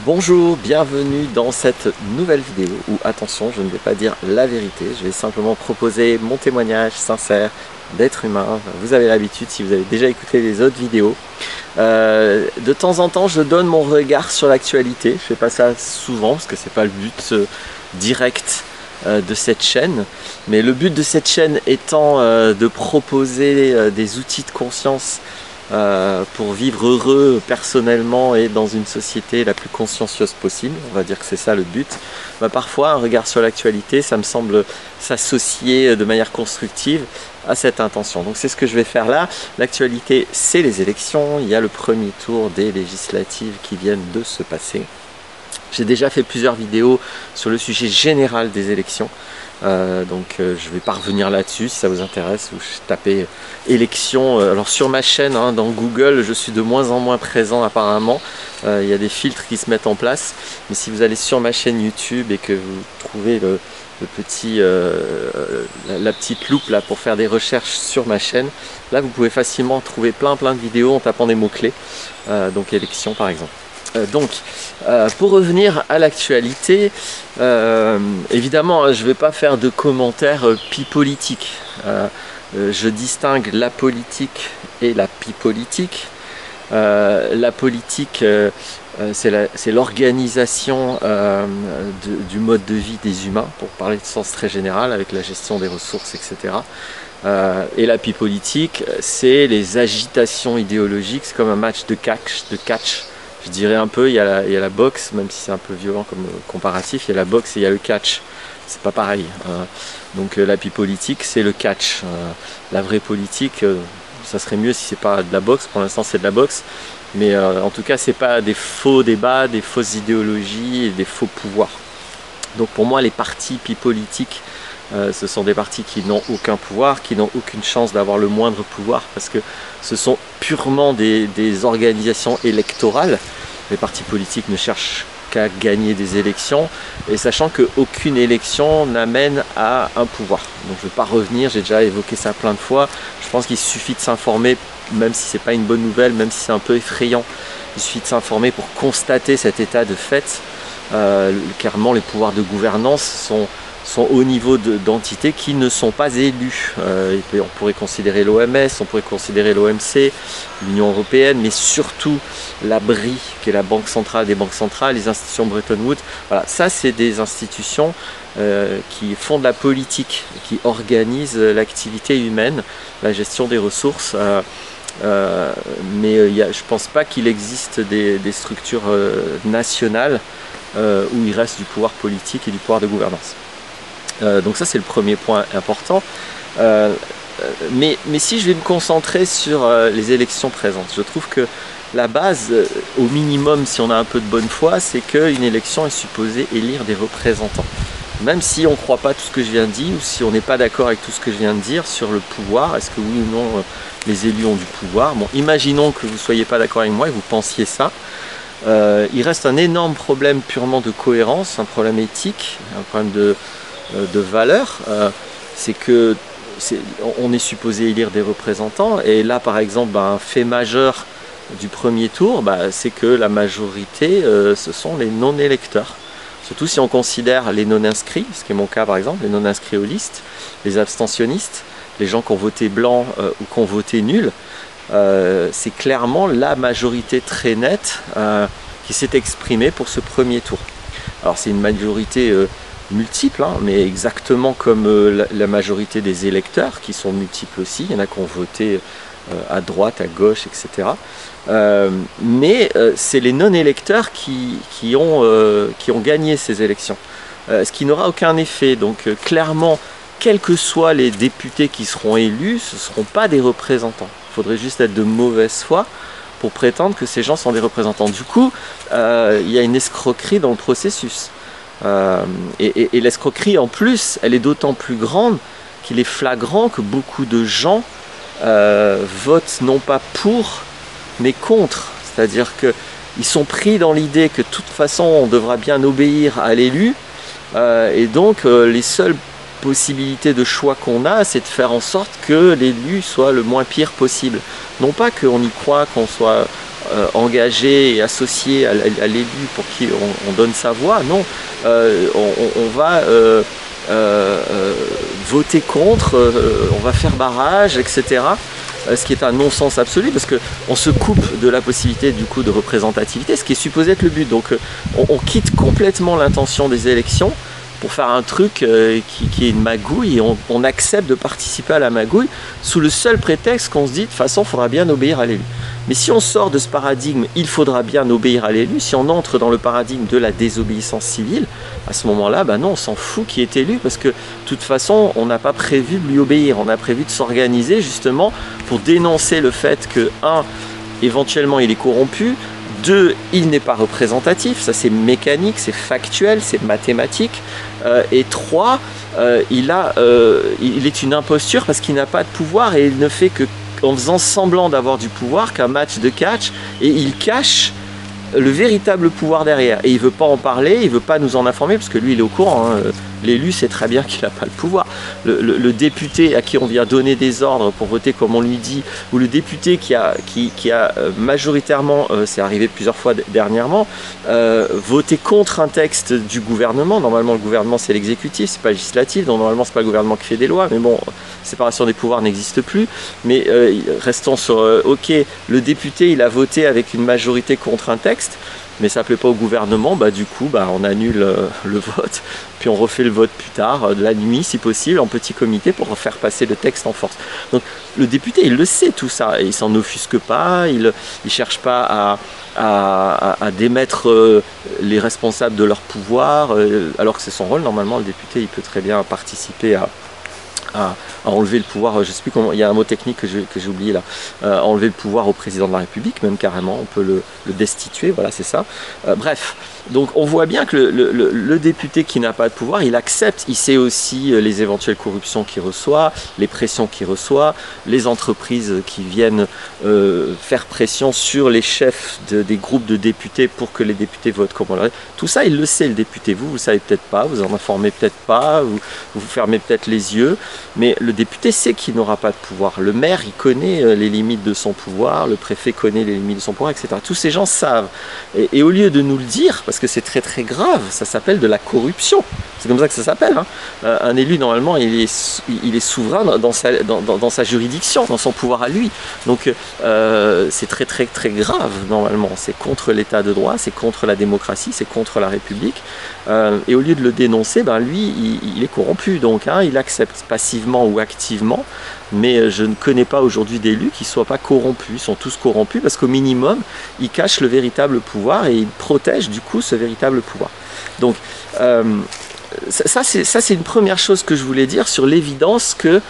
Bonjour, bienvenue dans cette nouvelle vidéo où, attention, je ne vais pas dire la vérité, je vais simplement proposer mon témoignage sincère d'être humain. Vous avez l'habitude, si vous avez déjà écouté les autres vidéos. De temps en temps, je donne mon regard sur l'actualité. Je fais pas ça souvent parce que c'est pas le but direct de cette chaîne. Mais le but de cette chaîne étant de proposer des outils de conscience pour vivre heureux personnellement et dans une société la plus consciencieuse possible, on va dire que c'est ça le but. Parfois un regard sur l'actualité, ça me semble s'associer de manière constructive à cette intention. Donc c'est ce que je vais faire là. L'actualité, c'est les élections, il y a le premier tour des législatives qui viennent de se passer. J'ai déjà fait plusieurs vidéos sur le sujet général des élections. Je ne vais pas revenir là-dessus si ça vous intéresse. Vous tapez élections. Alors sur ma chaîne, dans Google, je suis de moins en moins présent apparemment. Il y a des filtres qui se mettent en place. Mais si vous allez sur ma chaîne YouTube et que vous trouvez la petite loupe là pour faire des recherches sur ma chaîne, là vous pouvez facilement trouver plein de vidéos en tapant des mots-clés. Donc élections par exemple. Pour revenir à l'actualité, évidemment, je ne vais pas faire de commentaires pipolitiques. Je distingue la politique et la pipolitique. La politique, c'est l'organisation du mode de vie des humains, pour parler de sens très général, avec la gestion des ressources, etc. Et la pipolitique, c'est les agitations idéologiques, c'est comme un match de catch. Je dirais un peu, il y a la boxe, même si c'est un peu violent comme comparatif, il y a la boxe et il y a le catch. C'est pas pareil. Donc la politique, c'est le catch. La vraie politique, ça serait mieux si c'est pas de la boxe. Pour l'instant, c'est de la boxe. Mais en tout cas, c'est pas des faux débats, des fausses idéologies et des faux pouvoirs. Donc pour moi, les partis politiques, ce sont des partis qui n'ont aucun pouvoir, qui n'ont aucune chance d'avoir le moindre pouvoir, parce que ce sont purement des organisations électorales. Les partis politiques ne cherchent qu'à gagner des élections, et sachant qu'aucune élection n'amène à un pouvoir. Donc je ne vais pas revenir, j'ai déjà évoqué ça plein de fois. Je pense qu'il suffit de s'informer, même si ce n'est pas une bonne nouvelle, même si c'est un peu effrayant. Il suffit de s'informer pour constater cet état de fait. Clairement, les pouvoirs de gouvernance sont au niveau d'entités qui ne sont pas élues. On pourrait considérer l'OMS, on pourrait considérer l'OMC, l'Union Européenne, mais surtout la BRI, qui est la Banque Centrale des Banques Centrales, les institutions Bretton Woods. Voilà, ça c'est des institutions qui font de la politique, qui organisent l'activité humaine, la gestion des ressources. Je ne pense pas qu'il existe des structures nationales où il reste du pouvoir politique et du pouvoir de gouvernance. Donc ça c'est le premier point important. Mais si je vais me concentrer sur les élections présentes, je trouve que la base, au minimum si on a un peu de bonne foi, c'est qu'une élection est supposée élire des représentants. Même si on ne croit pas tout ce que je viens de dire, ou si on n'est pas d'accord avec tout ce que je viens de dire sur le pouvoir, est-ce que oui ou non les élus ont du pouvoir. Bon, imaginons que vous ne soyez pas d'accord avec moi et que vous pensiez ça. Il reste un énorme problème purement de cohérence, un problème éthique, un problème de valeur. C'est que on est supposé élire des représentants, et là par exemple un fait majeur du premier tour, c'est que la majorité ce sont les non-électeurs, surtout si on considère les non-inscrits, ce qui est mon cas par exemple, les non-inscrits aux listes, les abstentionnistes, les gens qui ont voté blanc ou qui ont voté nul. C'est clairement la majorité très nette qui s'est exprimée pour ce premier tour. Alors c'est une majorité multiples, mais exactement comme la majorité des électeurs qui sont multiples aussi. Il y en a qui ont voté à droite, à gauche, etc. Mais c'est les non-électeurs qui ont gagné ces élections, ce qui n'aura aucun effet. Donc clairement, quels que soient les députés qui seront élus, ce ne seront pas des représentants. Il faudrait juste être de mauvaise foi pour prétendre que ces gens sont des représentants. Du coup, il y a une escroquerie dans le processus. Et l'escroquerie en plus, elle est d'autant plus grande qu'il est flagrant que beaucoup de gens votent non pas pour, mais contre. C'est-à-dire qu'ils sont pris dans l'idée que de toute façon on devra bien obéir à l'élu, et donc les seules possibilités de choix qu'on a, c'est de faire en sorte que l'élu soit le moins pire possible. Non pas qu'on y croit, qu'on soit engagé et associé à l'élu pour qui on donne sa voix. Non, on va voter contre, on va faire barrage, etc. Ce qui est un non-sens absolu parce qu'on se coupe de la possibilité du coup de représentativité, ce qui est supposé être le but. Donc on quitte complètement l'intention des élections pour faire un truc qui est une magouille, et on accepte de participer à la magouille sous le seul prétexte qu'on se dit de toute façon il faudra bien obéir à l'élu. Mais si on sort de ce paradigme, il faudra bien obéir à l'élu, si on entre dans le paradigme de la désobéissance civile, à ce moment-là, ben non, on s'en fout qui est élu, parce que de toute façon, on n'a pas prévu de lui obéir, on a prévu de s'organiser justement pour dénoncer le fait que, 1, éventuellement il est corrompu, 2, il n'est pas représentatif, ça c'est mécanique, c'est factuel, c'est mathématique, et 3, il est une imposture parce qu'il n'a pas de pouvoir et il ne fait que en faisant semblant d'avoir du pouvoir qu'un match de catch, et il cache le véritable pouvoir derrière, et il veut pas en parler, il veut pas nous en informer parce que lui il est au courant, hein. L'élu sait très bien qu'il n'a pas le pouvoir. Le député à qui on vient donner des ordres pour voter comme on lui dit, ou le député qui a majoritairement, c'est arrivé plusieurs fois dernièrement, voté contre un texte du gouvernement. Normalement le gouvernement c'est l'exécutif, c'est pas le législatif, donc normalement c'est pas le gouvernement qui fait des lois, mais bon, séparation des pouvoirs n'existe plus. Mais restons sur, ok, le député il a voté avec une majorité contre un texte, mais ça ne plaît pas au gouvernement, bah, du coup on annule le vote, puis on refait le vote plus tard, de la nuit si possible, en petit comité pour faire passer le texte en force. Donc le député il le sait tout ça, et il s'en offusque pas, il ne cherche pas à démettre les responsables de leur pouvoir, alors que c'est son rôle. Normalement le député il peut très bien participer à enlever le pouvoir, je sais plus comment, il y a un mot technique que j'ai oublié là, enlever le pouvoir au président de la République, même carrément, on peut le destituer, voilà c'est ça. Bref, donc on voit bien que le député qui n'a pas de pouvoir, il accepte, il sait aussi les éventuelles corruptions qu'il reçoit, les pressions qu'il reçoit, les entreprises qui viennent faire pression sur les chefs des groupes de députés pour que les députés votent comme on leur dit. Tout ça il le sait le député, vous le savez peut-être pas, vous en informez peut-être pas, vous fermez peut-être les yeux, mais le député sait qu'il n'aura pas de pouvoir. Le maire, il connaît les limites de son pouvoir, le préfet connaît les limites de son pouvoir, etc. Tous ces gens savent. Et au lieu de nous le dire, parce que c'est très très grave, ça s'appelle de la corruption. C'est comme ça que ça s'appelle. Hein. Un élu, normalement, il est souverain dans sa juridiction, dans son pouvoir à lui. Donc c'est très très très grave, normalement. C'est contre l'état de droit, c'est contre la démocratie, c'est contre la République. Et au lieu de le dénoncer, ben, lui, il est corrompu. Donc hein, il accepte passivement ou activement, mais je ne connais pas aujourd'hui d'élus qui ne soient pas corrompus. Ils sont tous corrompus parce qu'au minimum, ils cachent le véritable pouvoir et ils protègent du coup ce véritable pouvoir. Donc ça c'est une première chose que je voulais dire sur l'évidence que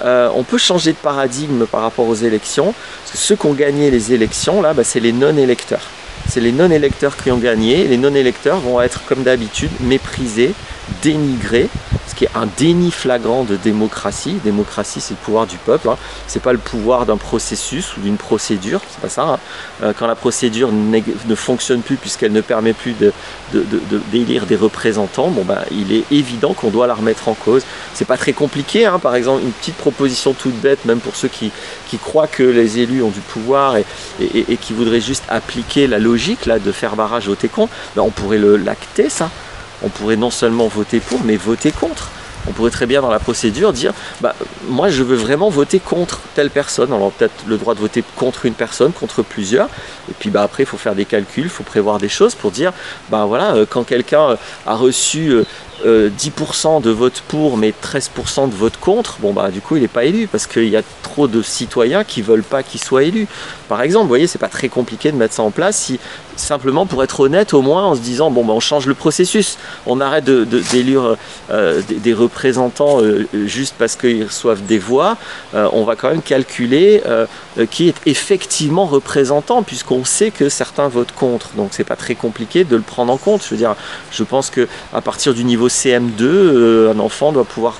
on peut changer de paradigme par rapport aux élections, parce que ceux qui ont gagné les élections, là, bah, c'est les non-électeurs. C'est les non-électeurs qui ont gagné. Les non-électeurs vont être, comme d'habitude, méprisés, dénigrés, ce qui est un déni flagrant de démocratie. Démocratie, c'est le pouvoir du peuple, hein. C'est pas le pouvoir d'un processus ou d'une procédure, c'est pas ça. Hein. Quand la procédure ne fonctionne plus puisqu'elle ne permet plus d'élire des représentants, bon, ben, il est évident qu'on doit la remettre en cause. C'est pas très compliqué, hein. Par exemple, une petite proposition toute bête, même pour ceux qui croient que les élus ont du pouvoir et qui voudraient juste appliquer la logique là, de faire barrage, voter contre, ben, on pourrait l'acter ça. On pourrait non seulement voter pour, mais voter contre. On pourrait très bien dans la procédure dire bah, moi je veux vraiment voter contre telle personne. Alors peut-être le droit de voter contre une personne, contre plusieurs. Et puis bah, après il faut faire des calculs, il faut prévoir des choses pour dire bah, voilà, quand quelqu'un a reçu 10% de vote pour mais 13% de vote contre, bon bah du coup il n'est pas élu parce qu'il y a trop de citoyens qui ne veulent pas qu'il soit élu. Par exemple, vous voyez, c'est pas très compliqué de mettre ça en place si simplement pour être honnête au moins en se disant bon bah on change le processus, on arrête d'élire des représentants juste parce qu'ils reçoivent des voix, on va quand même calculer qui est effectivement représentant puisqu'on sait que certains votent contre, donc c'est pas très compliqué de le prendre en compte. Je veux dire, je pense que à partir du niveau CM2, un enfant doit pouvoir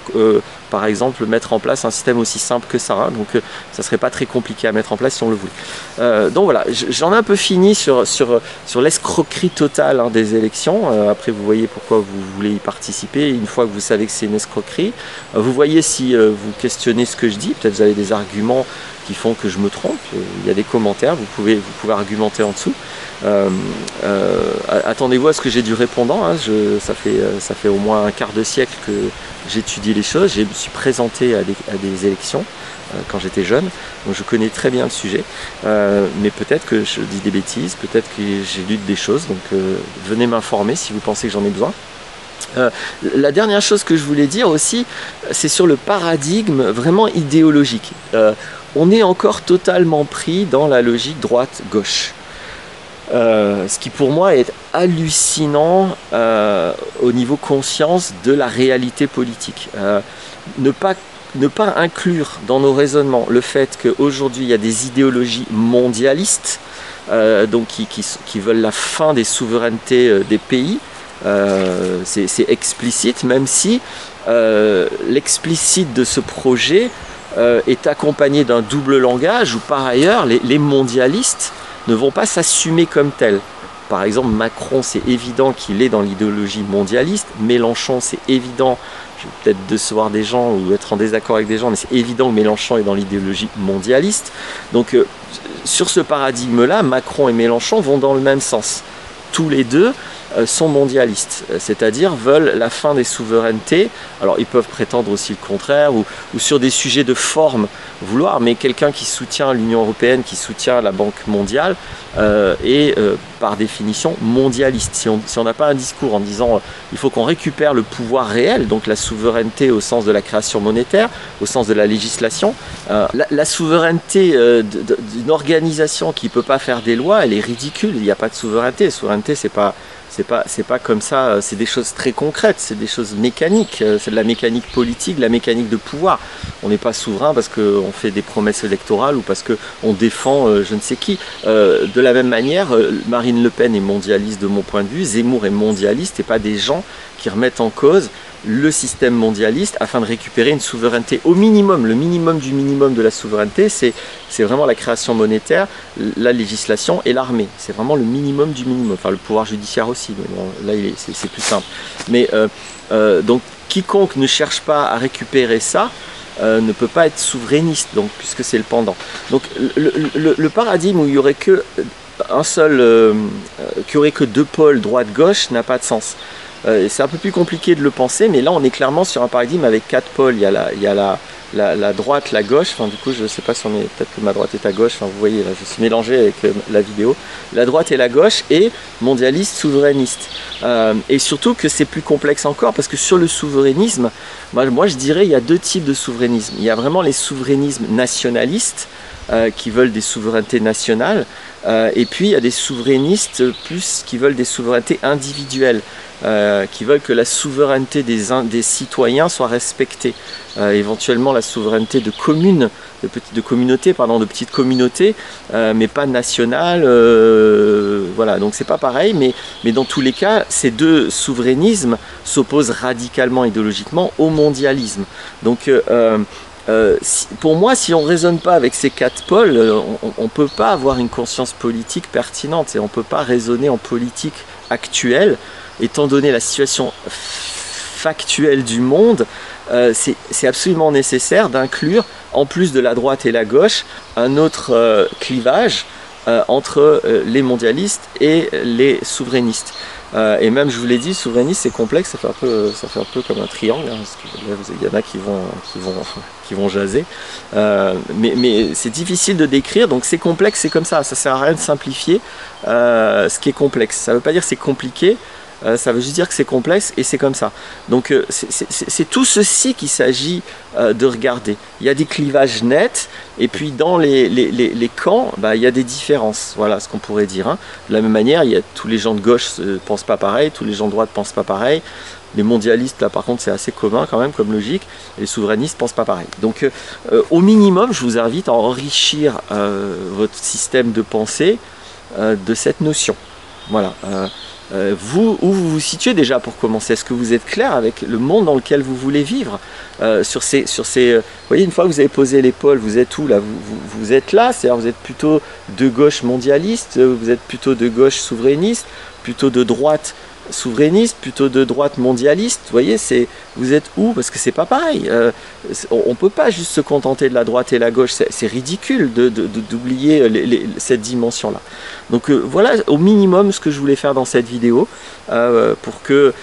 par exemple mettre en place un système aussi simple que ça, hein, donc ça serait pas très compliqué à mettre en place si on le voulait. Donc voilà, j'en ai un peu fini sur l'escroquerie totale hein, des élections. Après vous voyez pourquoi vous voulez y participer une fois que vous savez que c'est une escroquerie. Vous voyez si vous questionnez ce que je dis, peut-être vous avez des arguments qui font que je me trompe. Il y a des commentaires, vous pouvez argumenter en dessous. Attendez-vous à ce que j'ai du répondant, hein. Ça fait au moins un quart de siècle que j'étudie les choses. Je me suis présenté à des élections quand j'étais jeune, donc je connais très bien le sujet, mais peut-être que je dis des bêtises, peut-être que j'ai lu des choses, donc venez m'informer si vous pensez que j'en ai besoin. La dernière chose que je voulais dire aussi, c'est sur le paradigme vraiment idéologique. On est encore totalement pris dans la logique droite-gauche. Ce qui pour moi est hallucinant au niveau conscience de la réalité politique. Ne pas inclure dans nos raisonnements le fait qu'aujourd'hui il y a des idéologies mondialistes donc qui veulent la fin des souverainetés des pays. C'est explicite, même si l'explicite de ce projet est accompagné d'un double langage où par ailleurs les mondialistes ne vont pas s'assumer comme tels. Par exemple, Macron, c'est évident qu'il est dans l'idéologie mondialiste. Mélenchon, c'est évident, je vais peut-être décevoir des gens ou être en désaccord avec des gens, mais c'est évident que Mélenchon est dans l'idéologie mondialiste. Donc, sur ce paradigme-là, Macron et Mélenchon vont dans le même sens. Tous les deux sont mondialistes, c'est-à-dire veulent la fin des souverainetés. Alors ils peuvent prétendre aussi le contraire, ou sur des sujets de forme vouloir, mais quelqu'un qui soutient l'Union européenne, qui soutient la Banque mondiale, est par définition mondialiste. Si on n'a pas un discours en disant il faut qu'on récupère le pouvoir réel, donc la souveraineté au sens de la création monétaire, au sens de la législation, la souveraineté d'une organisation qui ne peut pas faire des lois, elle est ridicule. Il n'y a pas de souveraineté. La souveraineté, c'est pas comme ça, c'est des choses très concrètes, c'est des choses mécaniques, c'est de la mécanique politique, de la mécanique de pouvoir. On n'est pas souverain parce qu'on fait des promesses électorales ou parce qu'on défend je ne sais qui. De la même manière, Marine Le Pen est mondialiste de mon point de vue, Zemmour est mondialiste, et pas des gens qui remettent en cause le système mondialiste afin de récupérer une souveraineté au minimum. Le minimum du minimum de la souveraineté, c'est vraiment la création monétaire, la législation et l'armée. C'est vraiment le minimum du minimum. Enfin, le pouvoir judiciaire aussi, mais bon, là c'est plus simple. Mais donc quiconque ne cherche pas à récupérer ça ne peut pas être souverainiste, donc, puisque c'est le pendant. Donc le paradigme où il y aurait que un seul, qu'il y aurait que deux pôles droite-gauche n'a pas de sens. C'est un peu plus compliqué de le penser, mais là on est clairement sur un paradigme avec quatre pôles. Il y a la droite, la gauche, enfin du coup je ne sais pas si on est, peut-être que ma droite est à gauche, enfin vous voyez là je suis mélangé avec la vidéo. La droite et la gauche et mondialiste, souverainiste. Et surtout que c'est plus complexe encore parce que sur le souverainisme, moi je dirais il y a deux types de souverainisme. Il y a vraiment les souverainismes nationalistes qui veulent des souverainetés nationales, et puis il y a des souverainistes plus qui veulent des souverainetés individuelles, qui veulent que la souveraineté des citoyens soit respectée, éventuellement la souveraineté de communes, de petites communautés, mais pas nationales, voilà, donc c'est pas pareil, mais dans tous les cas, ces deux souverainismes s'opposent radicalement idéologiquement au mondialisme. Donc pour moi, si on ne raisonne pas avec ces quatre pôles, on ne peut pas avoir une conscience politique pertinente et on ne peut pas raisonner en politique actuelle, étant donné la situation factuelle du monde. C'est absolument nécessaire d'inclure, en plus de la droite et la gauche, un autre clivage entre les mondialistes et les souverainistes. Et même, je vous l'ai dit, souverainiste c'est complexe, ça fait un peu comme un triangle, hein, parce que là, il y en a qui vont jaser, mais c'est difficile de décrire, donc c'est complexe, c'est comme ça sert à rien de simplifier ce qui est complexe. Ça ne veut pas dire que c'est compliqué, ça veut juste dire que c'est complexe et c'est comme ça. Donc c'est tout ceci qu'il s'agit de regarder. Il y a des clivages nets et puis dans les camps, il y a des différences. Voilà ce qu'on pourrait dire. Hein. De la même manière, tous les gens de gauche ne pensent pas pareil, tous les gens de droite ne pensent pas pareil. Les mondialistes, là par contre, c'est assez commun quand même comme logique. Et les souverainistes ne pensent pas pareil. Donc au minimum, je vous invite à enrichir votre système de pensée de cette notion. Voilà. Où vous vous situez déjà pour commencer? Est-ce que vous êtes clair avec le monde dans lequel vous voulez vivre? Vous voyez, une fois que vous avez posé l'épaule, vous êtes où là? Vous êtes là, c'est-à-dire vous êtes plutôt de gauche mondialiste, vous êtes plutôt de gauche souverainiste, plutôt de droite souverainiste, plutôt de droite mondialiste. Vous voyez, vous êtes où? Parce que c'est pas pareil. On peut pas juste se contenter de la droite et la gauche. C'est ridicule d'oublier cette dimension-là. Donc voilà au minimum ce que je voulais faire dans cette vidéo pour que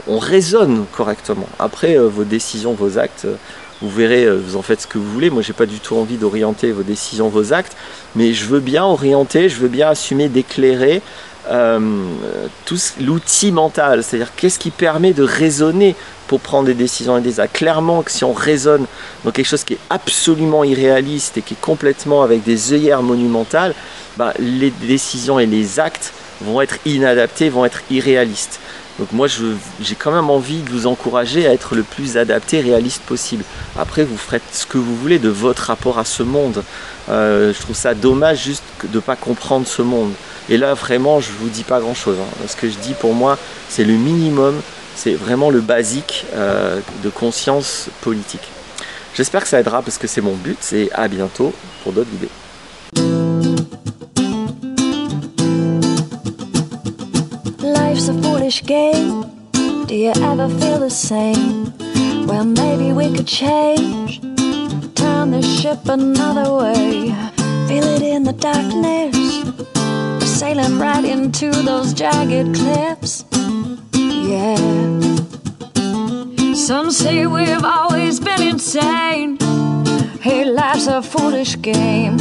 on raisonne correctement. Après, vos décisions, vos actes, vous verrez, vous en faites ce que vous voulez. Moi, j'ai pas du tout envie d'orienter vos décisions, vos actes, mais je veux bien orienter, je veux bien assumer d'éclairer l'outil mental, c'est-à-dire qu'est-ce qui permet de raisonner pour prendre des décisions et des actes. Clairement que si on raisonne dans quelque chose qui est absolument irréaliste et qui est complètement avec des œillères monumentales, ben, les décisions et les actes vont être inadaptés, vont être irréalistes. Donc moi j'ai quand même envie de vous encourager à être le plus adapté, réaliste possible. Après vous ferez ce que vous voulez de votre rapport à ce monde. Je trouve ça dommage juste de ne pas comprendre ce monde. Et là vraiment je vous dis pas grand chose. Ce que je dis pour moi c'est le minimum, c'est vraiment le basique de conscience politique. J'espère que ça aidera parce que c'est mon but et à bientôt pour d'autres vidéos. Life's a foolish game. Do you ever feel the same? Well, maybe we could change, turn the ship another way. Feel it in the darkness. We're sailing right into those jagged cliffs. Yeah. Some say we've always been insane. Hey, life's a foolish game.